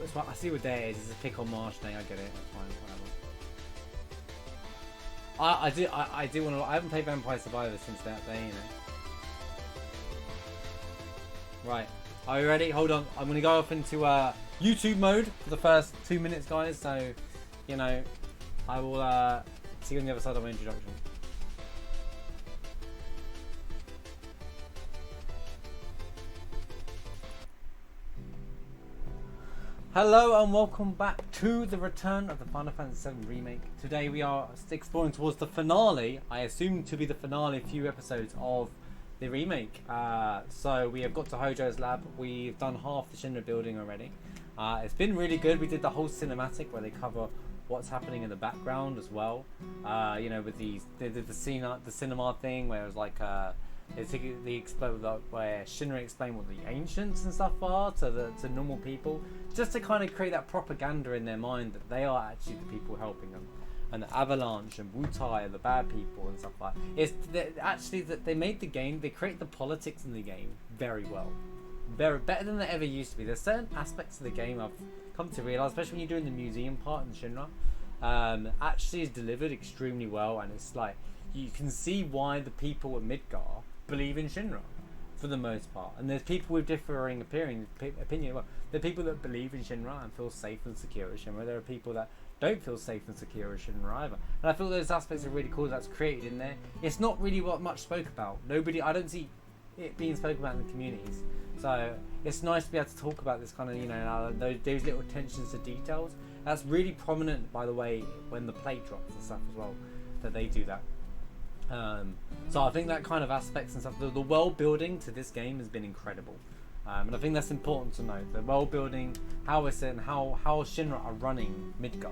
I see what day it is. It's a pick on March day. I get it. That's fine. Whatever. I do want to. I haven't played Vampire Survivor since that day. You know. Right. Are you ready? Hold on. I'm gonna go off into YouTube mode for the first 2 minutes, guys. So, you know, I will see you on the other side of my introduction. Hello and welcome back to the return of the Final Fantasy VII Remake. Today we are exploring towards the finale, I assume to be the finale few episodes of the remake. So we have got to Hojo's lab. We've done half the Shinra building already. It's been really good. We did the whole cinematic where they cover what's happening in the background as well. You know, with the cinema thing where it was like they explain where Shinra explain what the ancients and stuff are to normal people, just to kind of create that propaganda in their mind that they are actually the people helping them, and the Avalanche and Wutai are the bad people and stuff like that. It's actually that they made the game, they create the politics in the game very well, better than they ever used to be. There's certain aspects of the game I've come to realize, especially when you're doing the museum part in Shinra, actually is delivered extremely well, and it's like you can see why the people at Midgar believe in Shinra for the most part, and there's people with differing opinion. Well, there are people that believe in Shinra and feel safe and secure at Shinra. There are people that don't feel safe and secure at Shinra either, and I feel those aspects are really cool. That's created in there. It's not really what much spoke about. I don't see it being spoken about in the communities, so it's nice to be able to talk about this kind of, you know, those little attentions to details. That's really prominent, by the way, when the plate drops and stuff as well, that they do that. So I think that kind of aspects and stuff, the world building to this game has been incredible, and I think that's important to note. The world building, how it's and how Shinra are running Midgar,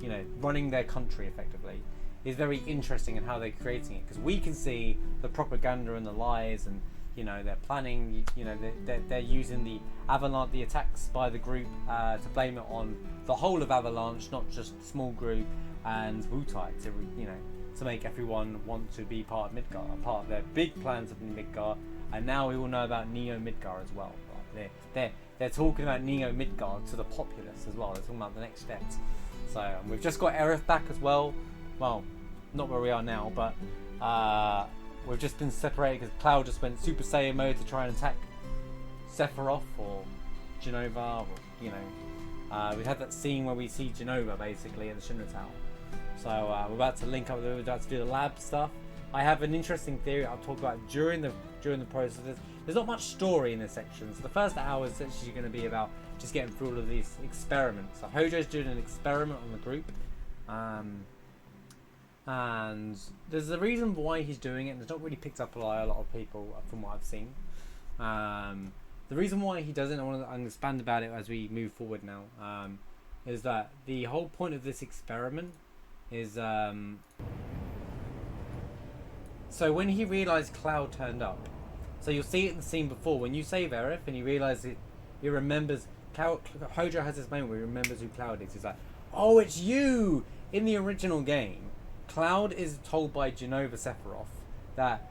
you know, running their country effectively, is very interesting in how they're creating it, because we can see the propaganda and the lies, and you know, they're planning, you know, they're using the Avalanche, the attacks by the group, to blame it on the whole of Avalanche, not just small group and Wutai, to, you know, to make everyone want to be part of Midgar, part of their big plans of Midgar. And now we all know about Neo Midgar as well. Right? They're talking about Neo Midgar to the populace as well. They're talking about the next steps. So we've just got Aerith back as well. Well, not where we are now, but we've just been separated because Cloud just went Super Saiyan mode to try and attack Sephiroth or Genova, or, you know. We had that scene where we see Genova basically in the Shinra Tower. So we're about to link up, we're about to do the lab stuff. I have an interesting theory I'll talk about during the process. There's not much story in this section, so the first hour is essentially going to be about just getting through all of these experiments. So Hojo's doing an experiment on the group, and there's a reason why he's doing it, and it's not really picked up by a lot of people from what I've seen. The reason why he does it, I'm going to expand about it as we move forward now, is that the whole point of this experiment is so when he realised Cloud turned up, so you'll see it in the scene before when you save Aerith and he realises he remembers Cloud. Hojo has this moment where he remembers who Cloud is. He's like, oh, it's you. In the original game, Cloud is told by Genova Sephiroth that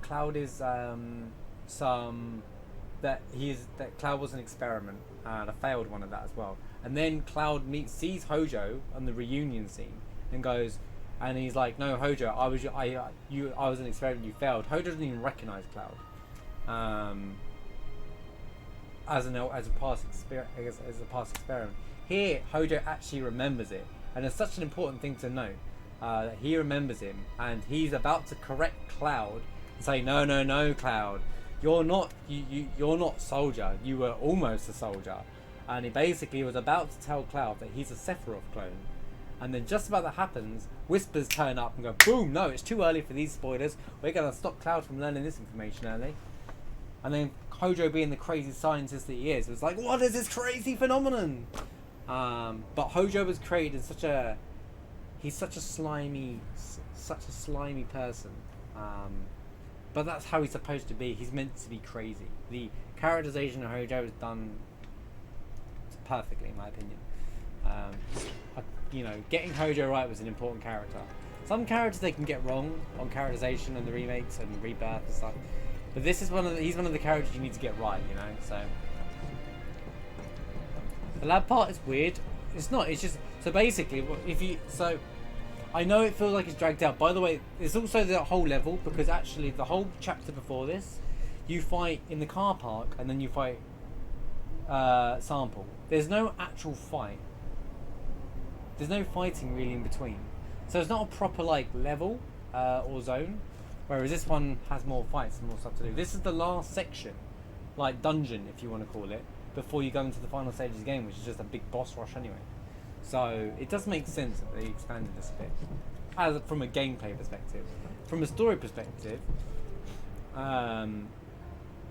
Cloud is that Cloud was an experiment, and a failed one of that as well. And then Cloud sees Hojo on the reunion scene and goes, and he's like, no, Hojo, I was an experiment, you failed. Hojo doesn't even recognize Cloud as a past experiment. Here, Hojo actually remembers it, and it's such an important thing to note. He remembers him, and he's about to correct Cloud and say, no, Cloud, you're not soldier. You were almost a soldier. And he basically was about to tell Cloud that he's a Sephiroth clone. And then just about that happens, Whispers turn up and go, boom, no, it's too early for these spoilers. We're going to stop Cloud from learning this information early. And then Hojo, being the crazy scientist that he is, was like, what is this crazy phenomenon? But Hojo was created in he's such a slimy person. But that's how he's supposed to be. He's meant to be crazy. The characterization of Hojo is done perfectly, in my opinion. You know, getting Hojo right was an important character. Some characters they can get wrong on characterization and the remakes and Rebirth and stuff, but this is he's one of the characters you need to get right, you know. So The lab part is weird. It's not. It's just so basically I know it feels like it's dragged out. By the way, it's also the whole level because actually the whole chapter before this, you fight in the car park and then you fight Sample. There's no actual fight. There's no fighting really in between. So it's not a proper like level or zone. Whereas this one has more fights and more stuff to do. This is the last section, like dungeon if you want to call it, before you go into the final stage of the game, which is just a big boss rush anyway. So it does make sense that they expanded this a bit, from a gameplay perspective. From a story perspective,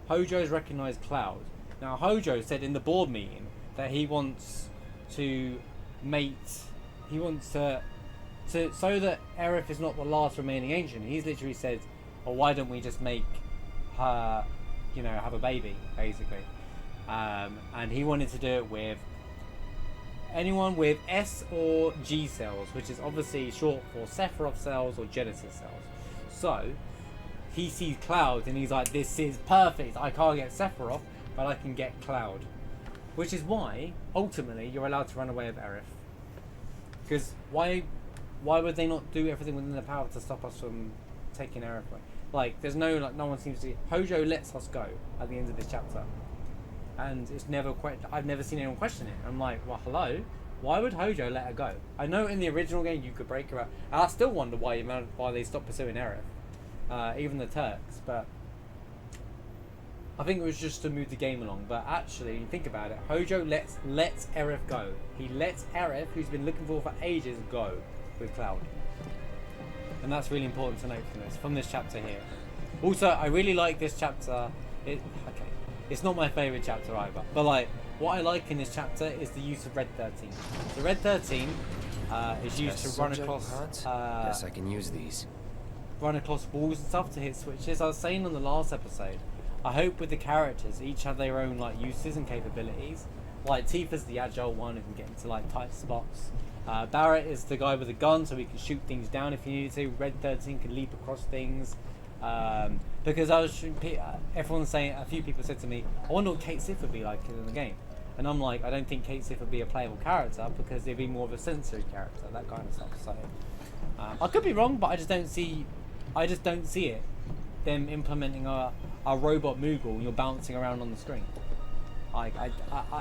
Hojo's recognised Cloud. Now Hojo said in the board meeting that he wants to mate. He wants to so that Aerith is not the last remaining ancient. He's literally said, "Oh, why don't we just make her, have a baby, basically?" And he wanted to do it with anyone with S or G cells, which is obviously short for Sephiroth cells or Genesis cells. So he sees Cloud and he's like, "This is perfect. I can't get Sephiroth, but I can get Cloud," which is why ultimately you're allowed to run away with Aerith. Because why would they not do everything within their power to stop us from taking Aerith away? Like, there's no no one seems to. Hojo lets us go at the end of this chapter. And it's never I've never seen anyone question it. I'm like, well, hello? Why would Hojo let her go? I know in the original game you could break her out. And I still wonder why they stopped pursuing Aerith. Even the Turks. But I think it was just to move the game along. But actually, think about it. Hojo lets Aerith go. He lets Aerith, who's been looking for ages, go with Cloud. And that's really important to note from this chapter here. Also, I really like this chapter. It's not my favourite chapter either, but like what I like in this chapter is the use of Red 13. So Red 13 is used to run across. Yes, I can use these. Run across walls and stuff to hit switches. I was saying on the last episode, I hope with the characters each have their own like uses and capabilities. Like Tifa's the agile one who can get into like tight spots. Barrett is the guy with a gun, so he can shoot things down if you need to. Red 13 can leap across things. Because I was everyone's saying, a few people said to me, "I wonder what Kate Sith would be like in the game," and I'm like, I don't think Kate Sith would be a playable character because they'd be more of a sensory character, that kind of stuff. So I could be wrong, but I just don't see it them implementing a robot Moogle and you're bouncing around on the screen.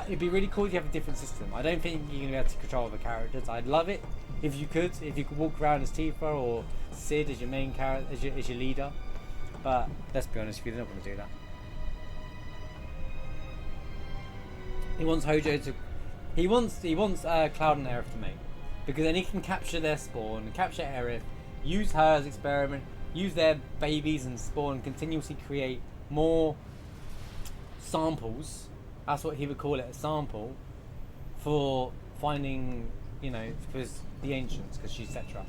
It'd be really cool if you have a different system. I don't think you're gonna be able to control other characters. I'd love it if you could walk around as Tifa or Sid as your main character, as your leader. But let's be honest, if you're not going to do that, he wants Hojo to. He wants Cloud and Aerith to mate, because then he can capture their spawn, and capture Aerith, use her as experiment, use their babies and spawn, and continuously create more samples. That's what he would call it, a sample, for finding, for the ancients, because she's Cetra.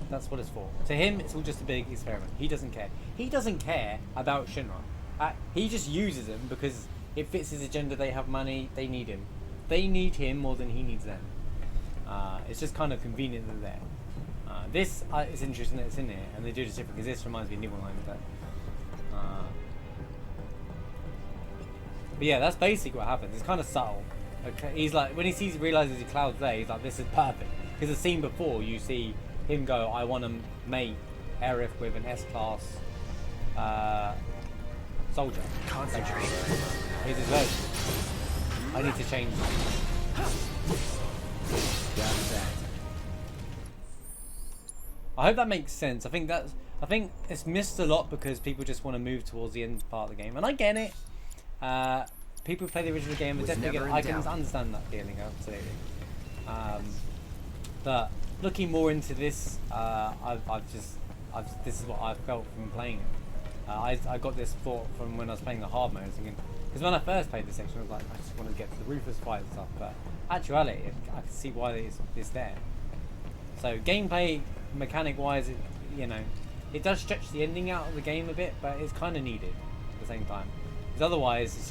That's what it's for. To him, it's all just a big experiment. He doesn't care. He doesn't care about Shinra. He just uses him because it fits his agenda. They have money. They need him. They need him more than he needs them. It's just kind of convenient that they're there. This is interesting that it's in here, and they do this different because this reminds me of Nibelheim. But yeah, that's basically what happens. It's kind of subtle. Okay, he's like, when he realizes Cloud's there, he's like, this is perfect. Because the scene before, you see him go, I want to mate Aerith with an S-class soldier. Concentrate. Here's his version. I need to change that. I hope that makes sense. I think it's missed a lot because people just want to move towards the end part of the game, and I get it. People who play the original game, I can understand that feeling, absolutely. But looking more into this, this is what I've felt from playing it. I got this thought from when I was playing the hard mode, thinking, because when I first played this section, I was like, I just want to get to the Rufus fight and stuff. But actually, I can see why it's there. So gameplay, mechanic-wise, it does stretch the ending out of the game a bit, but it's kind of needed at the same time. Because otherwise, it's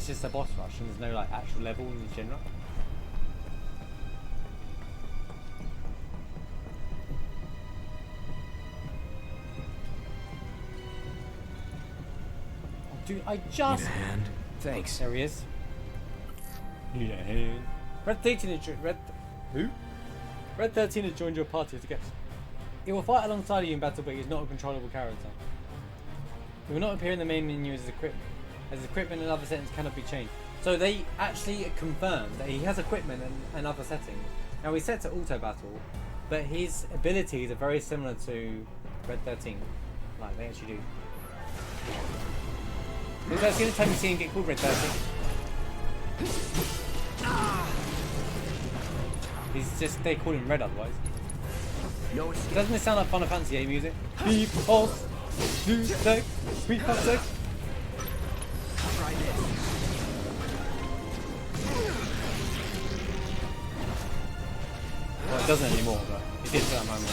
just a boss rush, and there's no like actual level in the genre. Dude, I just... Need a hand? Thanks. There he is. Yeah. Red 13 has Red 13 has joined your party as a guest. He will fight alongside you in battle, but he is not a controllable character. He will not appear in the main menu as equipment. As equipment and other settings cannot be changed. So they actually confirmed that he has equipment and other settings. Now he's set to auto battle, but his abilities are very similar to Red 13. Like they actually do. That's the only time you see him get called Red 13. He's just, they call him Red otherwise. Doesn't it sound like Final Fantasy VIII music? Because do take 3 5 6. Try this. Well, it doesn't anymore, but it did for that moment.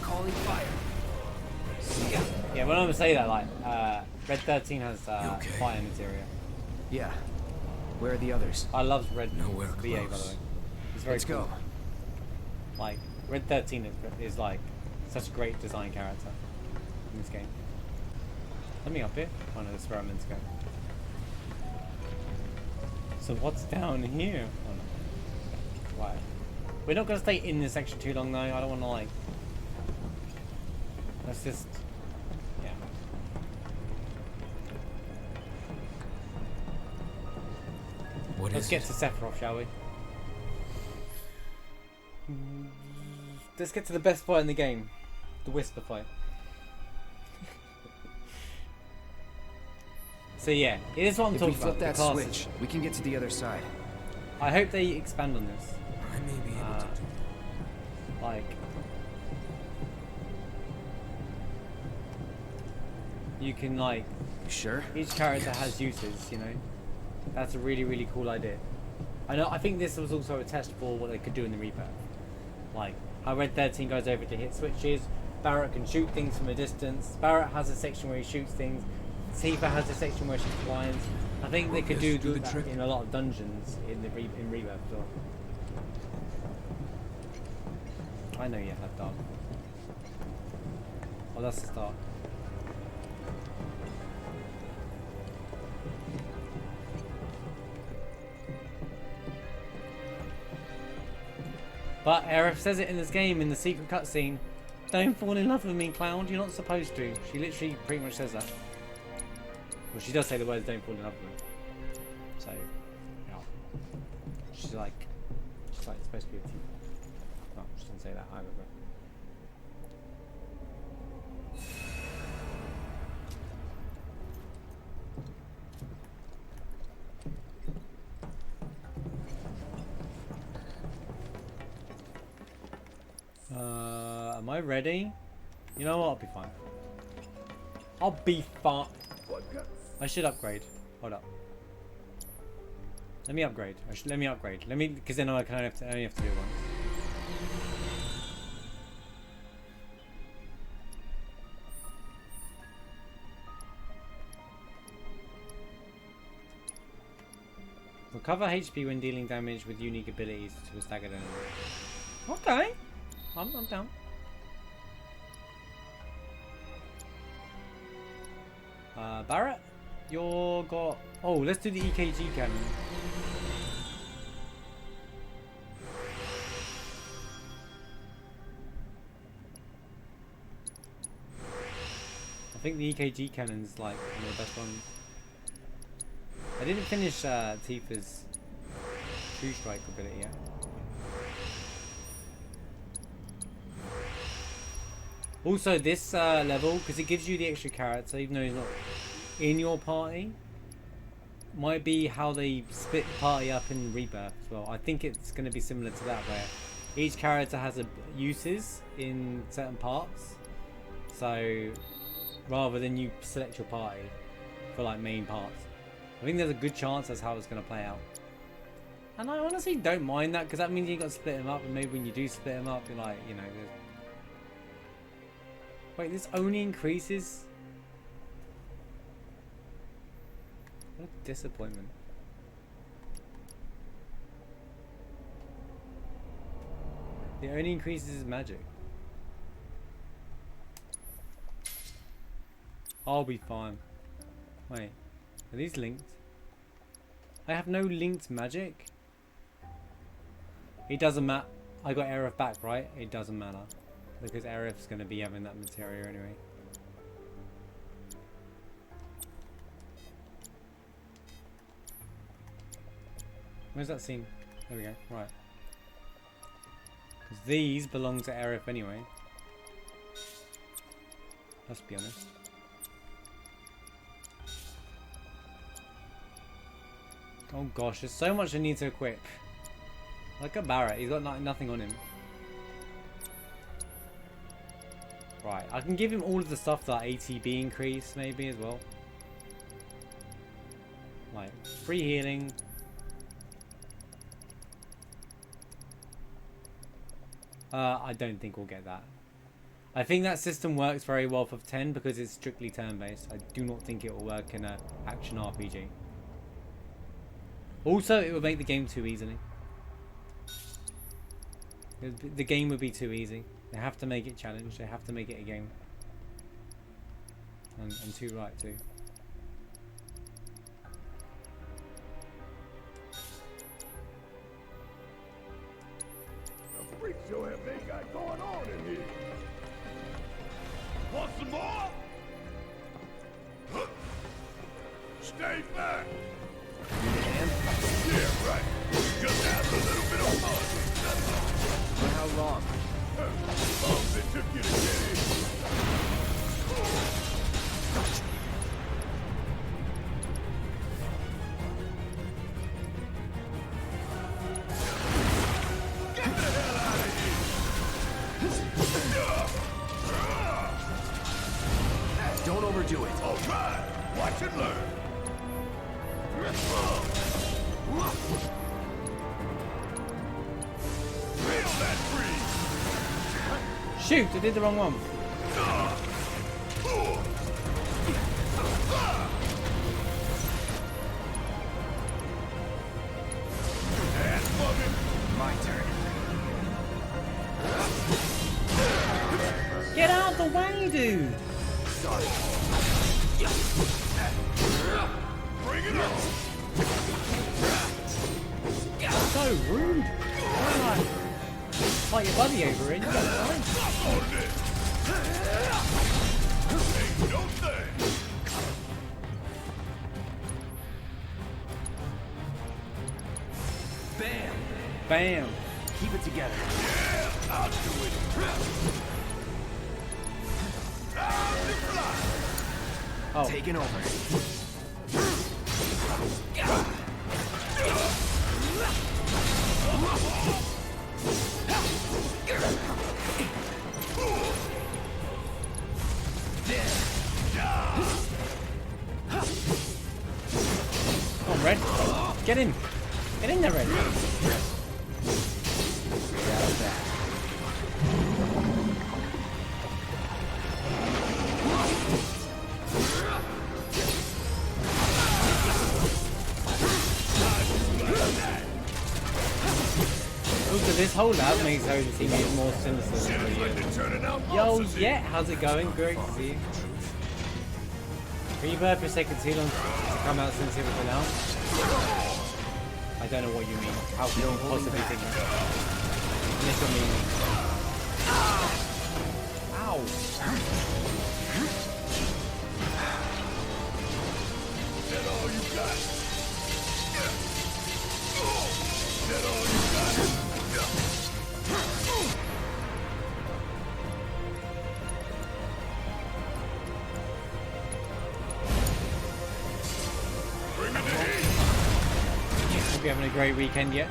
Calling fire. Yeah, when I say that, like, Red 13 has fire materia. Yeah. Where are the others? I love Red Nowhere VA, by the close. way. It's very Let's cool. go. Like, Red 13 is like such a great design character in this game. Let me up here. Oh no, that's where I'm meant to go. So what's down here? Oh no. Right. We're not going to stay in this section too long though. I don't want to like... Let's just... Yeah. Let's get to Sephiroth, shall we? Let's get to the best fight in the game. The Whisper fight. So yeah, it is what I'm If we talking flip about. that switch, we can get to the other side. I hope they expand on this. I may be able to do Like... You can like... You sure? Each character has uses, you know? That's a really, really cool idea. I think this was also a test for what they could do in the Rebirth. Like, how Red 13 goes over to hit switches, Barrett can shoot things from a distance, Barrett has a section where he shoots things, Tifa has a section where she flies. I think they could do that in a lot of dungeons in Rebirth as well. I know you have done. Oh, that's the start. But Aerith says it in this game, in the secret cutscene, don't fall in love with me, Cloud, you're not supposed to. She literally pretty much says that. Well, she does say the words, don't fall in love with me. So, yeah. She's like supposed to be a team. No, she doesn't say that either, but... Am I ready? You know what? I'll be fine. I'll be fine. I should upgrade. Hold up. Let me upgrade. Let me upgrade. Let me, because then I can only have to do it once. Recover HP when dealing damage with unique abilities to a staggered enemy. Okay. I'm down. Barrett, you're got... Oh, let's do the EKG cannon. I think the EKG cannon's like one of the best ones. I didn't finish Tifa's True Strike ability yet. Also, this level, because it gives you the extra character, even though he's not in your party, might be how they split the party up in Rebirth as well. I think it's going to be similar to that, where each character has uses in certain parts. So, rather than you select your party for like main parts, I think there's a good chance that's how it's going to play out. And I honestly don't mind that, because that means you got to split them up, and maybe when you do split them up, you're like, you know, wait, this only increases? What a disappointment. It only increases his magic. I'll be fine. Wait, are these linked? I have no linked magic? It doesn't matter. I got Aerith back, right? It doesn't matter. Because Aerith's going to be having that materia anyway. Where's that scene? There we go. Right. Because these belong to Aerith anyway. Let's be honest. Oh gosh, there's so much I need to equip. Look at Barrett, he's got nothing on him. Right, I can give him all of the stuff that ATB increase maybe as well. Like, free healing. I don't think we'll get that. I think that system works very well for 10 because it's strictly turn-based. I do not think it will work in an action RPG. Also, it would make the game too easily. The game would be too easy. They have to make it challenge. They have to make it a game. And too right too. The freak show have they got going on in here? Want some more? Huh. Stay back. Yeah, right. Just have a little bit of fun. That's all. For how long? Long it took you to get in. Get the hell out of here! Don't overdo it. All right. Watch and learn. Feel that freeze! Shoot! I did the wrong one. My turn. Get out the way, dude! Sorry. Bring it on! So rude! Why not fight your buddy over it? You got it right. Stop on this! Ain't no thing! Bam! Bam! Keep it together. Yeah, I'll do it! Time to fly! Oh, Taking over. come on, Red. Get in! Get in there, Red! Get out of that. Also, this whole lab makes ODT even more sinister than the Like they're turning out Yo, monsters here. yeah, how's it going? Great to see you. Rebirth is taking too long to come out since it was announced. I don't know what you mean. How can you possibly think that? Little meaning. Ow! Is that all you got? Is that all you got? Bring it to heat! Hope you're having a great weekend yet.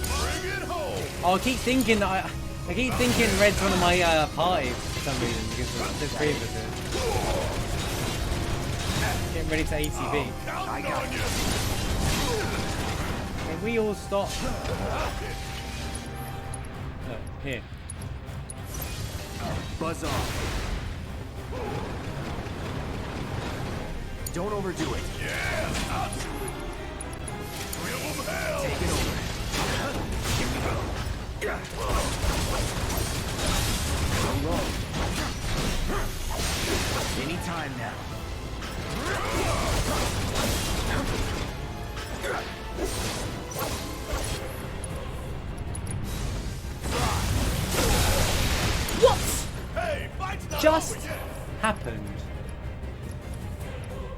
Bring it home! Oh, I keep thinking that I keep thinking Red's one of my parties for some reason because there's three of us here. Getting ready to ATV. Counting on you! Can we all stop? Look, here. Buzz off. Don't overdo it. Yeah, I'll do it! Give 'em hell! Take it over. Here we go. Go low. Any time now. Hey, fight's not Just over yet. happened?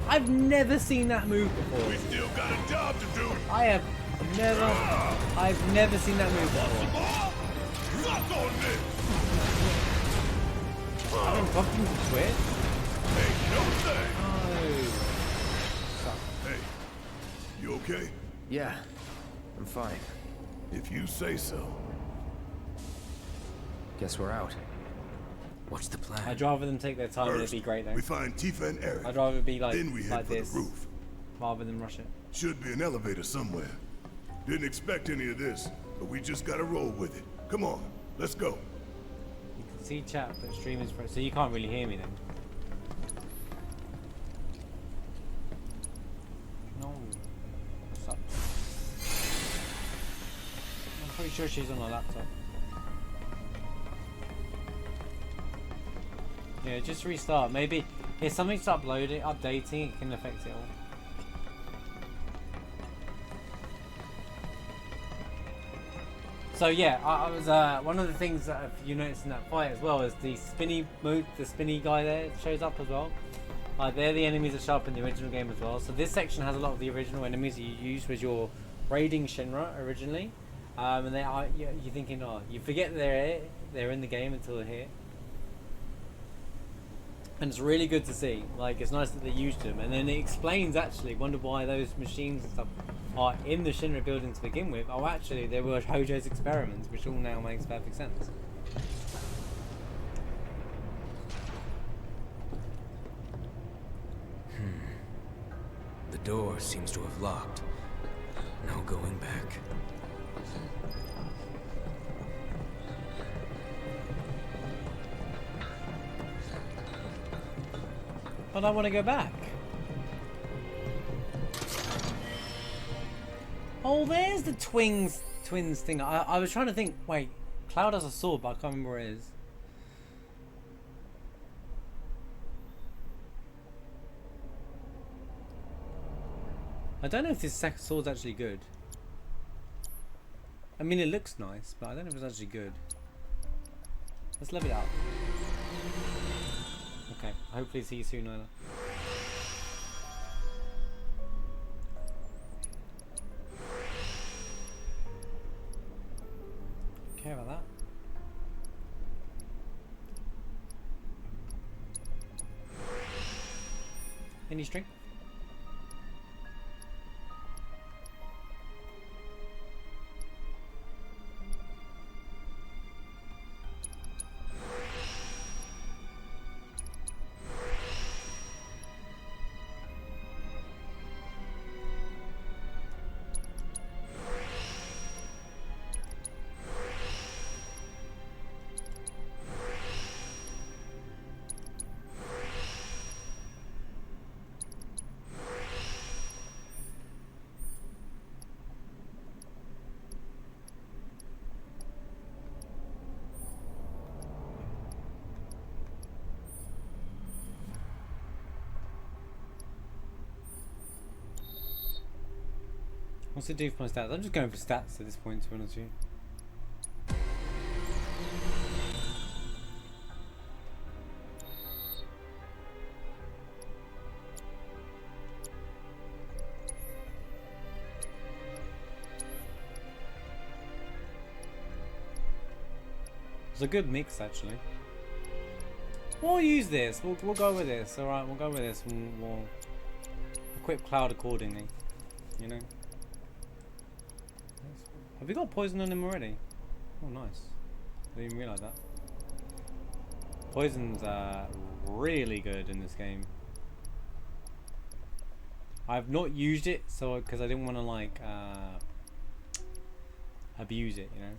I've never seen that move before. We still got a job to do. I've never seen that move before. Ball, suck on this. I've been fucking quit. Hey, no thing. Oh. Hey, you okay? Yeah, I'm fine. If you say so. Guess we're out. What's the plan? I'd rather them take their time and it'd First, be great though. we find Tifa and Eric. I'd rather it be like, Then we head like for this the roof. rather than rush it. Should be an elevator somewhere. Didn't expect any of this, but we just gotta roll with it. Come on, let's go. You can see chat, but stream is so you can't really hear me then. No. What's up? I'm pretty sure she's on a laptop. Yeah, just restart. Maybe if something's updating, it can affect it all. So yeah, I was one of the things that you noticed in that fight as well is the spinny move, the spinny guy there shows up as well. They're the enemies that show up in the original game as well. So this section has a lot of the original enemies that you used with your raiding Shinra originally, and they are you're thinking, oh, you forget they're in the game until they're here. And it's really good to see. Like, it's nice that they used them, and then it explains actually. Wonder why those machines and stuff are in the Shinra building to begin with. Oh, actually, they were Hojo's experiments, which all now makes perfect sense. The door seems to have locked. No going back. But I want to go back. Oh, there's the twins thing. I was trying to think. Wait, Cloud has a sword, but I can't remember where it is. I don't know if this second sword's actually good. I mean, it looks nice, but I don't know if it's actually good. Let's level it up. Okay, hopefully see you soon, Nyla. Care about that. Any strength? What's it do for my stats? I'm just going for stats at this point, to be honest with you. It's a good mix, actually. We'll use this. We'll go with this. All right, we'll go with this. We'll equip Cloud accordingly. You know. Have we got poison on him already? Oh, nice. I didn't even realise that. Poison's really good in this game. I've not used it, so because I didn't want to like abuse it, you know.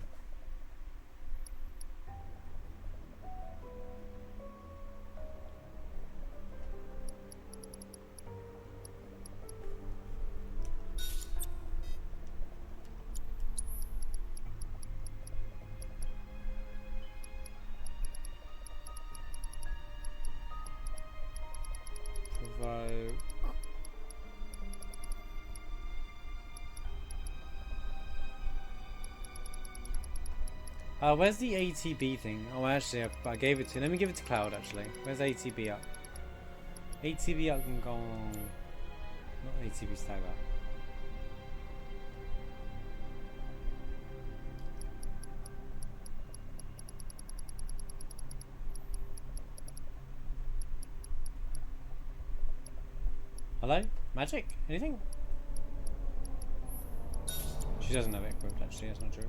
Provoke. Where's the ATB thing? Oh, actually, I gave it to. Let me give it to Cloud. Actually, where's ATB up? ATB up can go. Not ATB stagger. Hello? Magic? Anything? She doesn't have it equipped, actually, that's not true.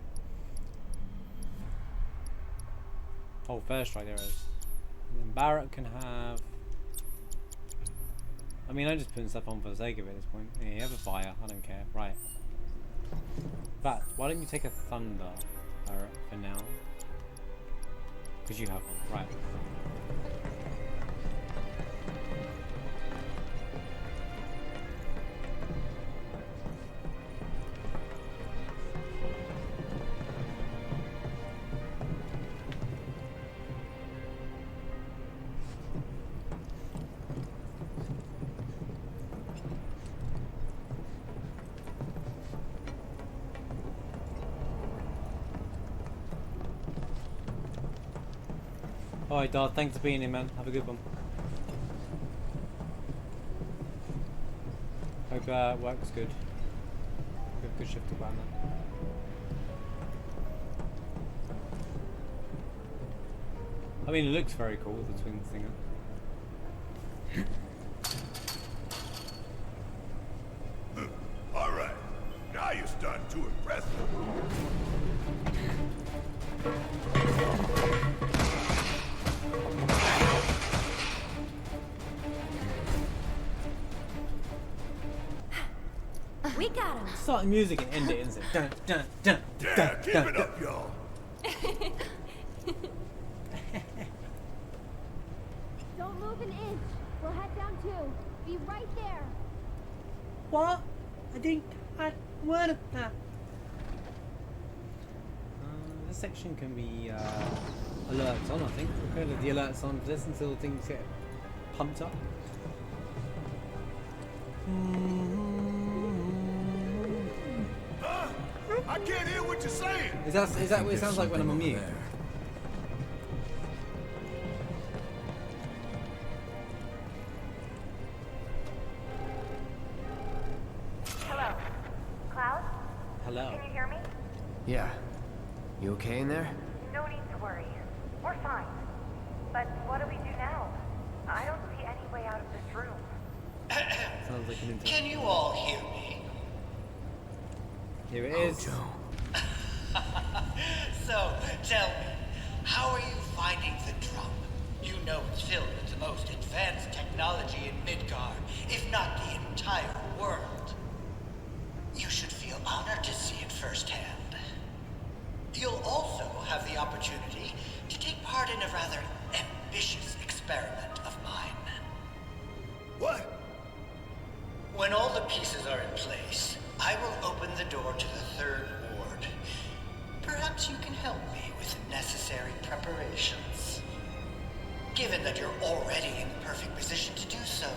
Oh, first strike, there it is. And then Barrett can have... I mean, I'm just putting stuff on for the sake of it at this point. Yeah, you have a fire, I don't care. Right. In fact, why don't you take a thunder, Barrett, for now? Because you have one, right. Alright, Dad, thanks for being here, man. Have a good one. Hope work's good. Good shift to plan then. I mean, it looks very cool, the twin thinger. Alright, now you're starting to impress me. We got him. Start the music and end it, isn't it? Dun, dun, dun, Yeah, dun, keep dun, it dun. up, y'all. Don't move an inch. We'll head down too. Be right there. What? I think I wanna. This section can be alerts on, I think. We'll go to the alerts on for this until things get pumped up. Huh? I can't hear what you're saying. Is that what it sounds like when I'm on mute? Hello. Cloud? Hello. Can you hear me? Yeah. You okay in there? No need to worry. We're fine. But what do we do now? I don't see any way out of this room. Sounds like an intro. Can you all hear me? Here it is. Joe. So, tell me, how are you finding the drum? You know it's filled with the most advanced technology in Midgard, if not the entire world. You should feel honored to see it firsthand. You'll also have the opportunity to take part in a rather ambitious experiment of mine. What? When all the pieces are in place, I will open the door to the third ward. Perhaps you can help me with the necessary preparations. Given that you're already in the perfect position to do so,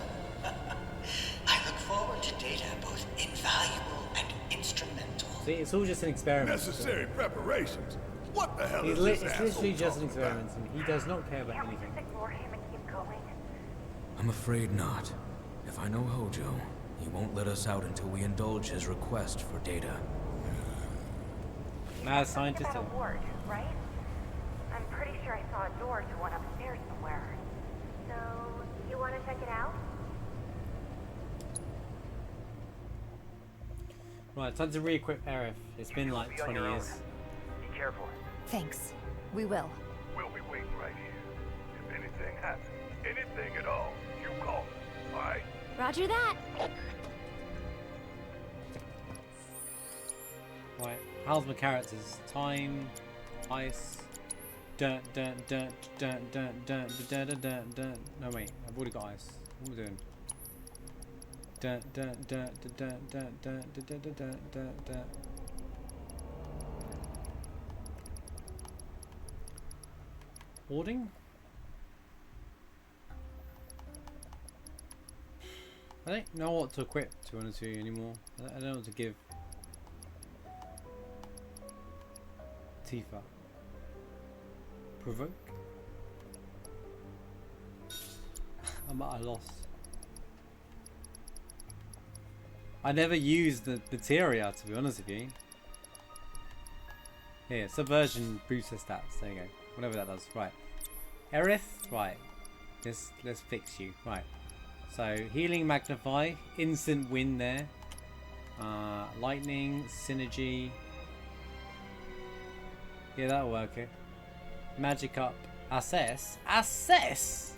I look forward to data both invaluable and instrumental. See, it's all just an experiment. Necessary preparations? What the hell It's is this literally asshole just an talking about? experiment, and he does not care about Can't we anything. just ignore him and keep going? I'm afraid not. If I know Hojo, he won't let us out until we indulge his request for data. Mad scientist. About a ward, right? I'm pretty sure I saw a door to one upstairs somewhere. So, you want to check it out? Right, time to re-equip Aerith. It's been like 20 years. Be careful. Thanks. We will. We'll be waiting right here. If anything happens, anything at all, you call us, all right? Roger that. Right, how's my characters? Time, ice, dun dun dun dun dun dun dun dun dun dun. No wait, I've already got ice. What am I doing? Dun dun dun dun dun dun dun dun dun dun dun dun. Warding? I don't know what to equip, to be honest with you, anymore. I don't know what to give Tifa. Provoke. I'm at a loss. I never used the materia, to be honest with you. Here, subversion boosts the stats. There you go. Whatever that does. Right. Aerith. Right. Let's fix you. Right. So healing, magnify, instant win there. Lightning, synergy. Yeah, that'll work here. Magic up. Assess. Assess.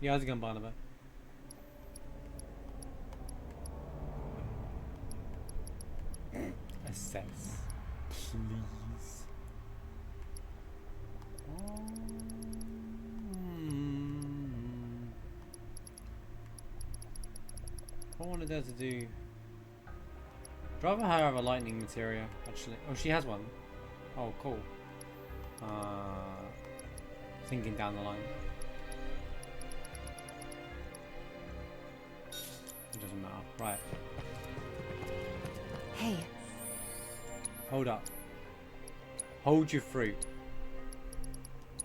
Yeah, how's it going, Barnabas? Assess, please. I wanted her to do. I'd rather her have a lightning materia, actually. Oh, she has one. Oh, cool. Thinking down the line. It doesn't matter. Right. Hey. Hold up. Hold your fruit.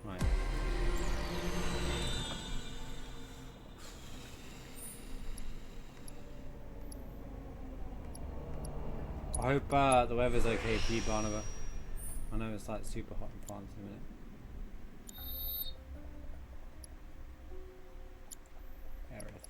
Right. I hope the weather's okay for you, Barnabas. I know it's like super hot in France in a minute. Aerith.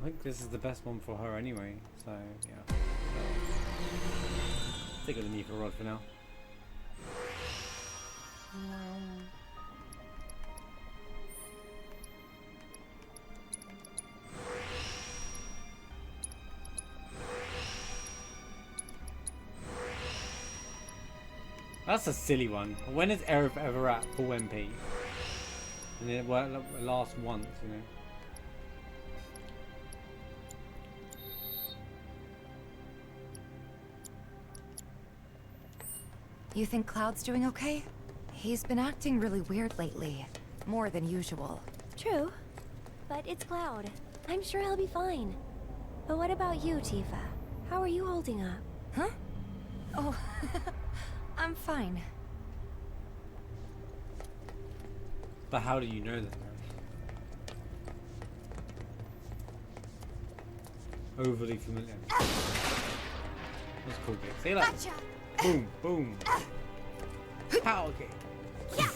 I think this is the best one for her anyway, so yeah. Stick with the Nika rod for now. That's a silly one. When is Aerith ever at full MP? And it lasts once, you know. You think Cloud's doing okay? He's been acting really weird lately. More than usual. True. But it's Cloud. I'm sure he'll be fine. But what about you, Tifa? How are you holding up? Huh? Oh, I'm fine. But how do you know that? Overly familiar. That's cool. See that? Gotcha. Boom, boom. Power kick. Yeah.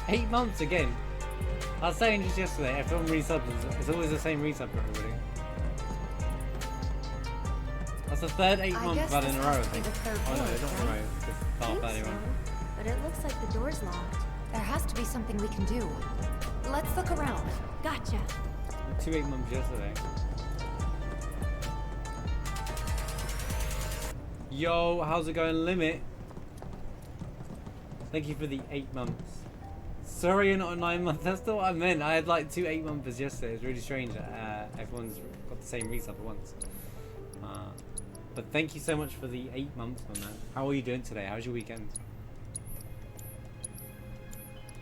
8 months again. I was saying just yesterday, everyone resubs, it's always the same resub for everybody. That's the third 8 months guess I've had in this a row, I has to be think. the third Oh no, void, it's not in a right? row. It's just I half think early so. one. But it looks like the door's locked. There has to be something we can do. Let's look around. Gotcha. 2 8 months yesterday. Yo, how's it going, Limit? Thank you for the 8 months. Sorry you're not a 9 month. That's not what I meant. I had like 2 8 months yesterday. It's really strange that everyone's got the same resub at once. But thank you so much for the 8 months, my man. How are you doing today? How's your weekend?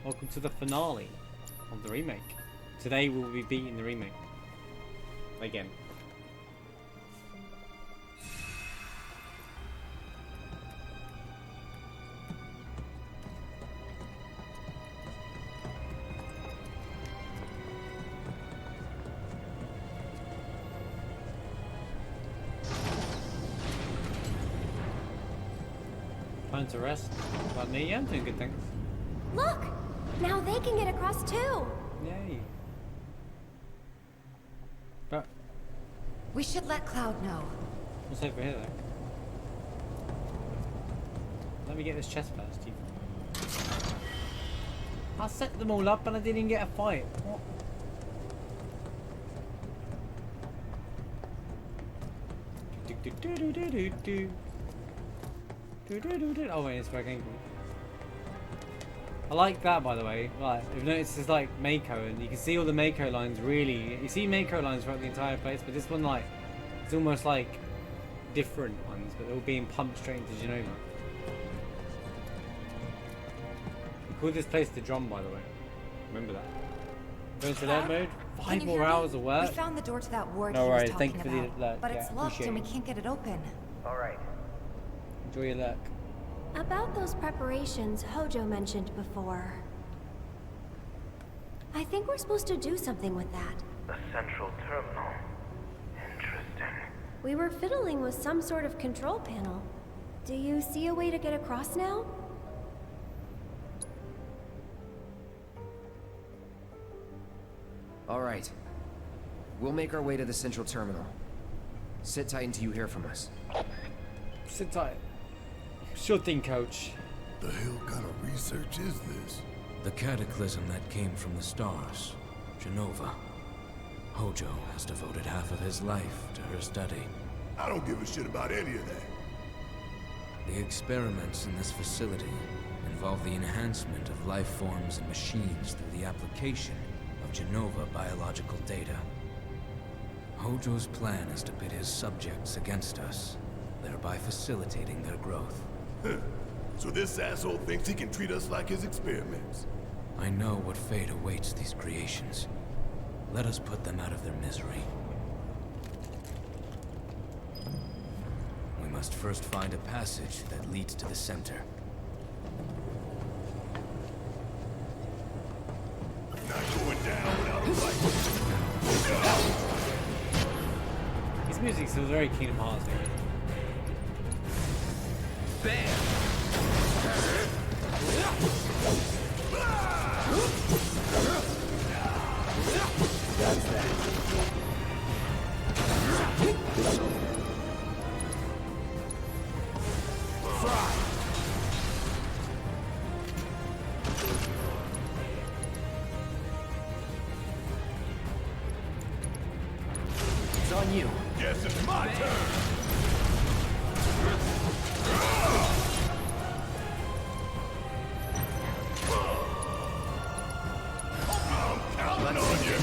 Welcome to the finale of the remake. Today we'll be beating the remake. Again. Time to rest. About me? Yeah, I'm doing good things. Look! Now they can get across too! Yay. But We should let Cloud know. what's over here though? Let me get this chest first, Chief. I set them all up and I didn't get a fight. What? Oh wait, it's where I came from. I like that, by the way. Like, you've noticed it's like Mako, and you can see all the Mako lines really. You see Mako lines throughout the entire place, but this one, like, it's almost like different ones, but they're all being pumped straight into Genova. We call this place the drum, by the way. Remember that. Go into alert mode. 5 more hours of work. We found the door to that ward No he was worries, talking thank you for the about, alert. but Yeah, it's locked appreciate and we it. can't get it open. Alright. Enjoy your luck. About those preparations Hojo mentioned before. I think we're supposed to do something with that. The central terminal. Interesting. We were fiddling with some sort of control panel. Do you see a way to get across now? Alright. We'll make our way to the central terminal. Sit tight until you hear from us. Sit tight. Sure thing, coach. The hell kind of research is this? The cataclysm that came from the stars, Genova. Hojo has devoted half of his life to her study. I don't give a shit about any of that. The experiments in this facility involve the enhancement of life forms and machines through the application of Genova biological data. Hojo's plan is to pit his subjects against us, thereby facilitating their growth. So this asshole thinks he can treat us like his experiments. I know what fate awaits these creations. Let us put them out of their misery. We must first find a passage that leads to the center. Not going down without a fight. His music feels very Kingdom Hearts. It's on you. Guess it's my turn. I'm counting on you.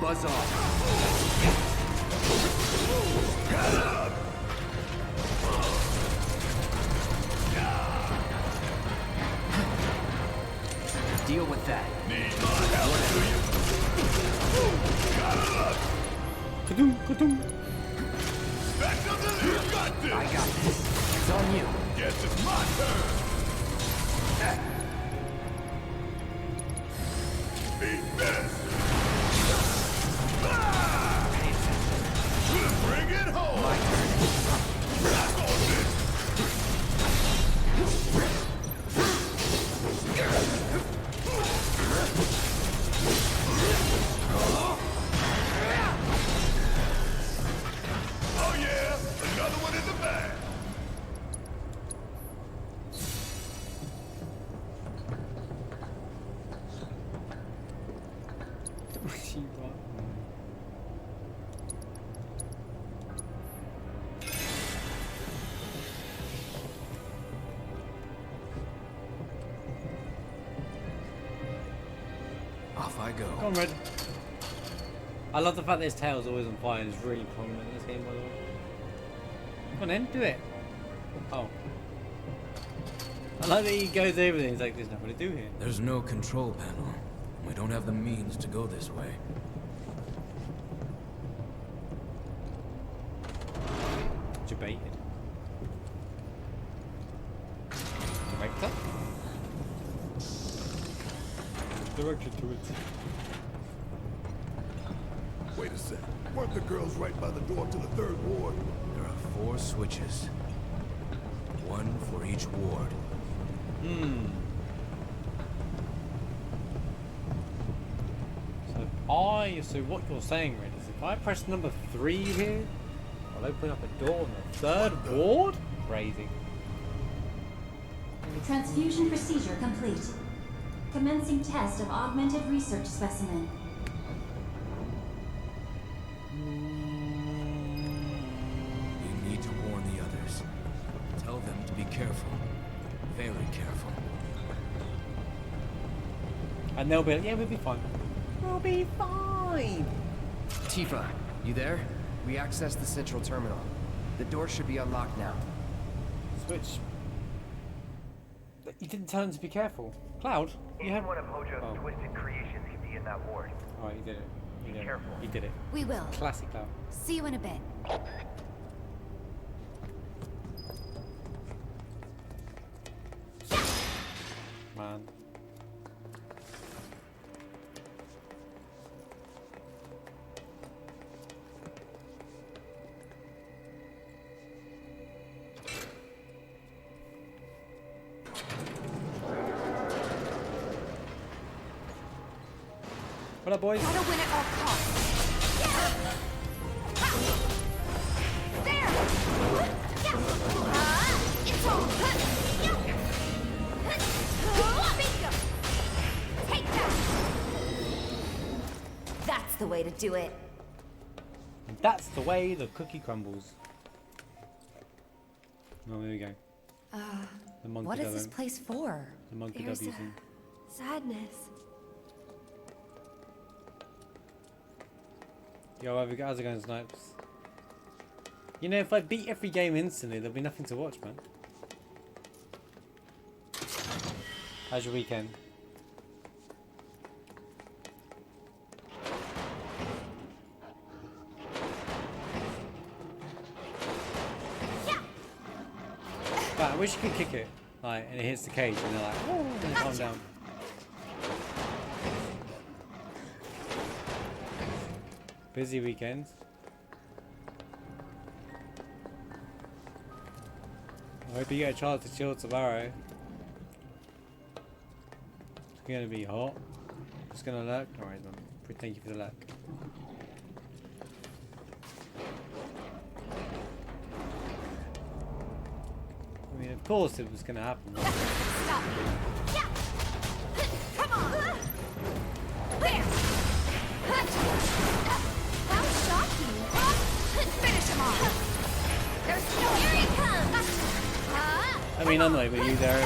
Buzz off. Deal with that. Need my help, do you? Ka-doom, ka-doom. Back to the lead. Got this. I got this. It's on you. Guess it's my turn. Beat this. Bring it home. My turn. Back on this. Oh yeah, another one in the bag. Off I go. Come on, Red. I love the fact that his tail's always on fire and is really prominent in this game, by the way. Come on then, do it. Oh. I like that he goes over there and he's like, there's nothing to do here. There's no control panel. We don't have the means to go this way. Debated. Director? Direction to it. Wait a sec. Weren't the girls right by the door to the third ward? There are 4 switches. 1 for each ward. So what you're saying, Red, is if I press number 3 here, I'll open up a door in the third ward? Crazy. Transfusion procedure complete. Commencing test of augmented research specimen. And they'll be like, yeah, we'll be fine. We'll be fine. Tifa, you there? We accessed the central terminal. The door should be unlocked now. Switch. You didn't tell him to be careful. Cloud, you have... One of Hojo's twisted creations could be in that ward. Alright, you did it. You did Careful. It. You did it. We will. Classic Cloud. See you in a bit. Man. What up, boys? Gotta win at all costs. There! It's all. Bingo! Take that! That's the way to do it. And that's the way the cookie crumbles. Oh, there we go. The monkey What is W. this place for? The monkey There's W's in. sadness. Yo, how's it going, Snipes? You know, if I beat every game instantly, there'll be nothing to watch, man. How's your weekend? But I wish you could kick it, like, and it hits the cage, and they're like, oh, and calm down. Busy weekend. I hope you get a chance to chill tomorrow. It's gonna be hot. It's gonna lurk. Alright, man. Thank you for the lurk. I mean, of course it was gonna happen. Right? Stop. Yeah. Come on. There. How shocking. Finish him off. There's no... Here he comes. I mean, I'm like with you there.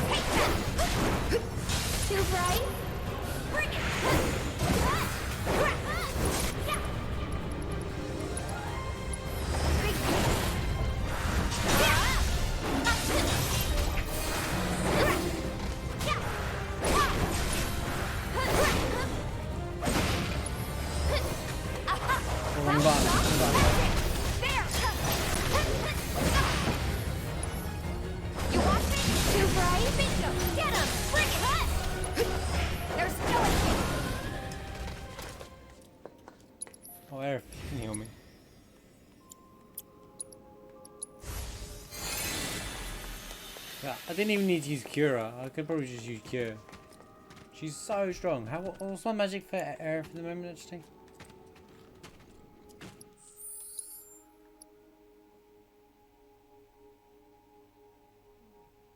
Take that. Too bright. Bring it. Oh, Air, can you heal me? Yeah, I didn't even need to use Cura. I could probably just use Cure. She's so strong. What's my magic for Air for the moment, actually?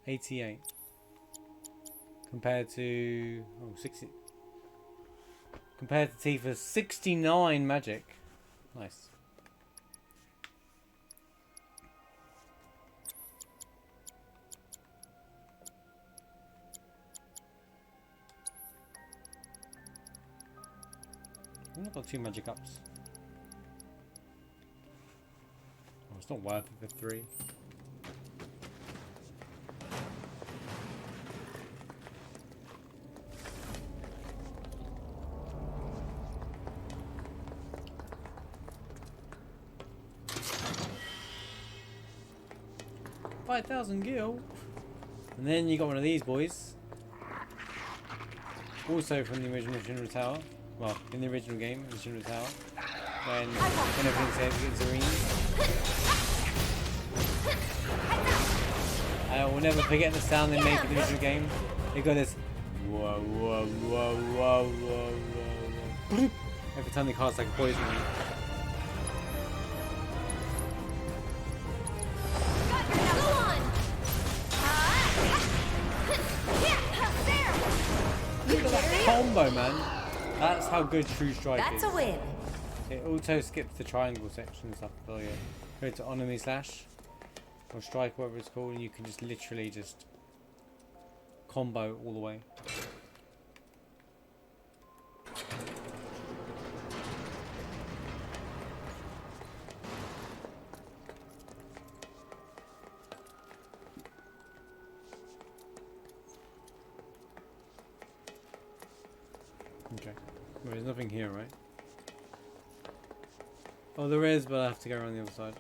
$88 compared to 60. Compared to Tifa's 69 magic. Nice. I've only got 2 magic ups. Oh, it's not worth it for 3. $5,000 gil. And then you got one of these boys. Also from the original Shinra Tower. Well, in the original game, in the Shinra Tower. When everything says it's Zareen. I will never forget the sound they make in the original game. They got this whoa whoa whoa whoa whoa whoa. Every time they cast like a poison. Combo, man. That's how good True Strike is. That's a win. It auto skips the triangle section and stuff. Oh yeah. Go to enemy slash or strike, whatever it's called, and you can just literally just combo all the way. Okay. Well, there's nothing here, right? Oh, there is, but I have to go around the other side.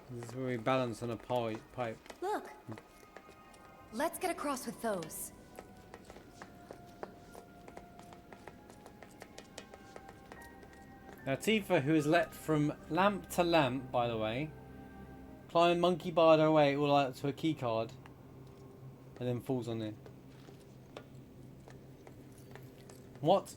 This is where we balance on a pipe. Look! Let's get across with those. Now Tifa, who is leapt from lamp to lamp, by the way, climbing monkey barred her way all out to a key card, and then falls on it. What?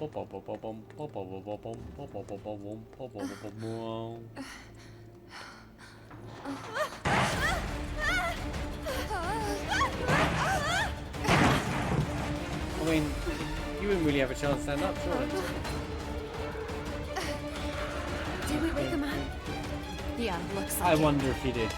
I mean, you wouldn't really have a chance to stand up, surely. Did we wake him up? Yeah, looks like I it. wonder if he did.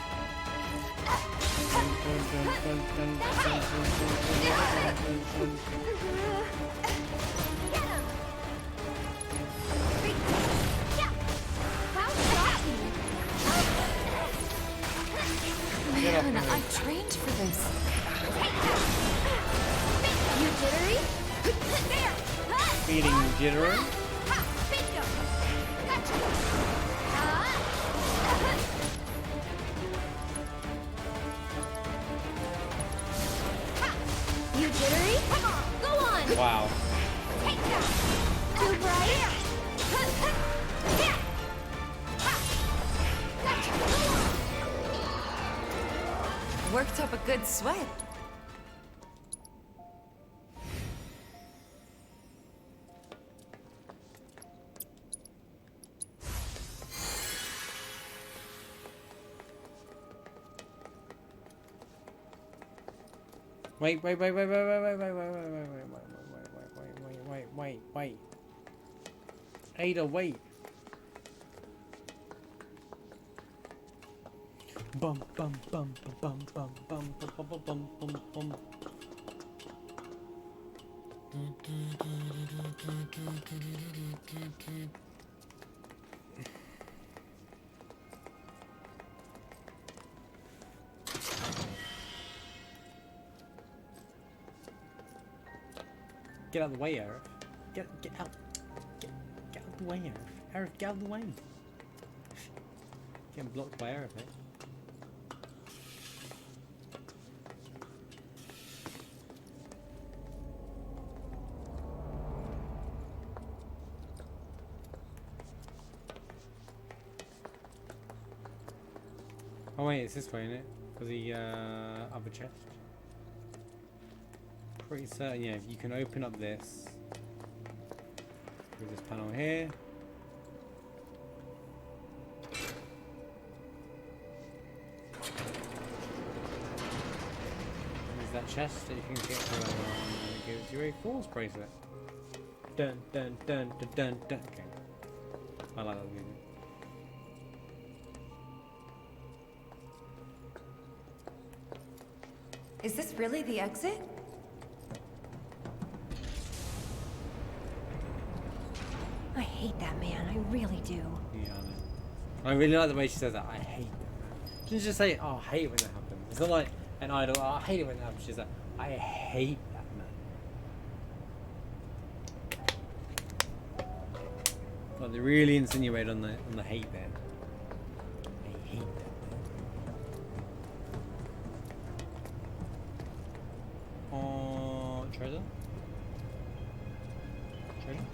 Man, I trained for this. You jittery? Feeling jittery? You jittery? Come on, go on! Wow. Too bright? Worked up a good sweat. Wait. Ada, wait. Bum bum bum bum bum bum bum bum bum bum bum. Get out of the way, Arif. Get out. Get out of the way, Arif. Arif, get out of the way. Getting blocked by Arif, eh? Oh wait, it's this way, isn't it? For the other chest. Pretty certain, yeah, you can open up this. Through this panel here. There's that chest that you can get through, and it gives you a force bracelet. Dun dun dun dun dun dun. Okay. I like that music. Is this really the exit? I hate that man, I really do. Yeah, I know. I really like the way she says that. I hate that. She doesn't just say, oh, I hate it when that happens. It's not like an idol, oh, I hate it when that happens. She's like, I hate that man. Like they really insinuate on the hate there. I hate that man. Oh, treasure? Treasure?